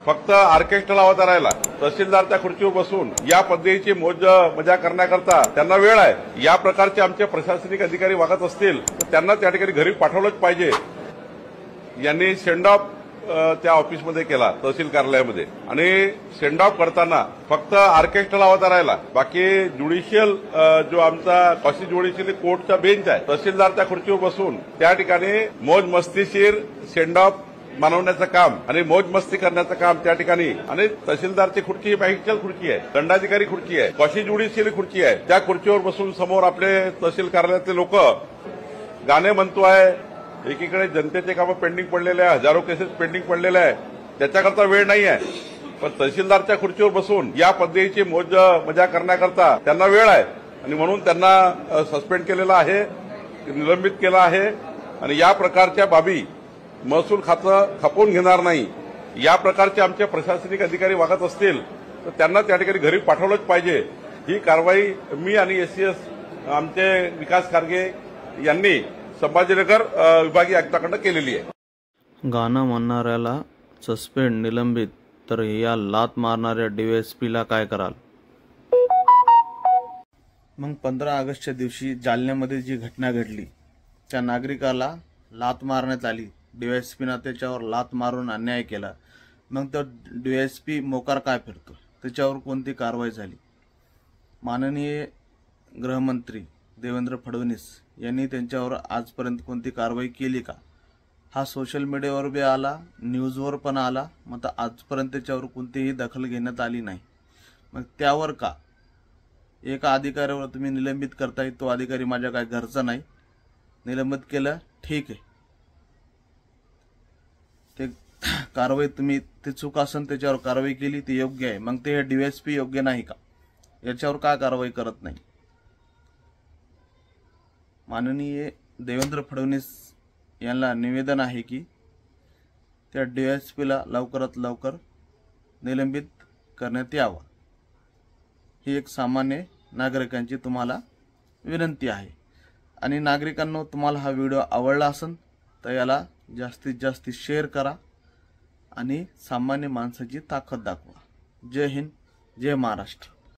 फक्त ऑर्केस्ट्रा लावता राहिला. तहसीलदार त्या खुर्चीवर बसून या पद्धतीची मौज मजा करण्याकरता त्यांना वेळ आहे. या प्रकारचे आमचे प्रशासनिक अधिकारी वागत असतील तर त्यांना त्या ठिकाणी घरी पाठवलंच पाहिजे. यांनी सेंड ऑफ त्या ऑफिसमध्ये केला, तहसील कार्यालयामध्ये, आणि सेंड ऑफ करताना फक्त ऑर्केस्ट्रा लावता राहिला. बाकी ज्युडिशियल जो आमचा कॉसी ज्युडिशियल कोर्टचा बेंच आहे, तहसीलदार त्या खुर्चीवर बसून त्या ठिकाणी मौज मस्तीशीर सेंड ऑफ मनवण्याचं काम आणि मौज मस्ती करण्याचं काम त्या ठिकाणी. आणि तहसीलदारची खुर्ची ही मॅजिस्ट्रेट खुर्ची आहे, दंडाधिकारी खुर्ची आहे, कॉशी ज्युडिशियल खुर्ची आहे. त्या खुर्चीवर बसून समोर आपले तहसील कार्यालयातले लोक गाणे म्हणतो आहे. एकीकडे जनतेचे कामं पेंडिंग पडलेले आहे, हजारो केसेस पेंडिंग पडलेले आहे, त्याच्याकरता वेळ नाही आहे. पण तहसीलदारच्या खुर्चीवर बसून या पद्धतीची मौज मजा करण्याकरता त्यांना वेळ आहे, आणि म्हणून त्यांना सस्पेंड केलेलं आहे, निलंबित केलं आहे. आणि या प्रकारच्या बाबी महसूल खातं खपवून घेणार नाही. या प्रकारचे आमचे प्रशासनिक अधिकारी वागत असतील तर त्यांना त्या ठिकाणी घरी पाठवलंच पाहिजे. ही कारवाई मी आणि एससीएस आमचे विकास खारगे यांनी संभाजीनगर विभागीय आयुक्तांकडे केलेली आहे. गाणं म्हणणाऱ्याला सस्पेंड, निलंबित, तर या लात मारणाऱ्या डीवायएसपीला काय कराल? मग 15 ऑगस्टच्या दिवशी जालन्यामध्ये जी घटना घडली, त्या नागरिकाला लात मारण्यात आली. डीवायएसपीनं त्याच्यावर लात मारून अन्याय केला. मग तो डीवायएसपी मोकार काय फिरतो? त्याच्यावर कोणती कारवाई झाली? माननीय गृहमंत्री देवेंद्र फडणवीस यांनी त्यांच्यावर आजपर्यंत कोणती कारवाई केली का? हा सोशल मीडियावर बी आला, न्यूजवर पण आला, मग आजपर्यंत त्याच्यावर कोणतीही दखल घेण्यात आली नाही. मग त्यावर का? एका अधिकाऱ्यावर तुम्ही निलंबित करताय, तो अधिकारी माझ्या काय घरचा नाही, निलंबित केलं, ठीक आहे. ते कारवाई तुम्ही ते चूक असेल त्याच्यावर कारवाई केली ती योग्य आहे. मग ते डीवायएसपी योग्य नाही का? याच्यावर का कारवाई करत नाही? माननीय देवेंद्र फडणवीस यांना निवेदन आहे की त्या डीवायएसपीला लवकरात लवकर निलंबित करण्यात यावं. ही एक सामान्य नागरिकांची तुम्हाला विनंती आहे. आणि नागरिकांनो, तुम्हाला हा व्हिडिओ आवडला असेल तर याला जास्तीत जास्त शेअर करा आणि सामान्य माणसाची ताकद दाखवा. जय हिंद, जय महाराष्ट्र.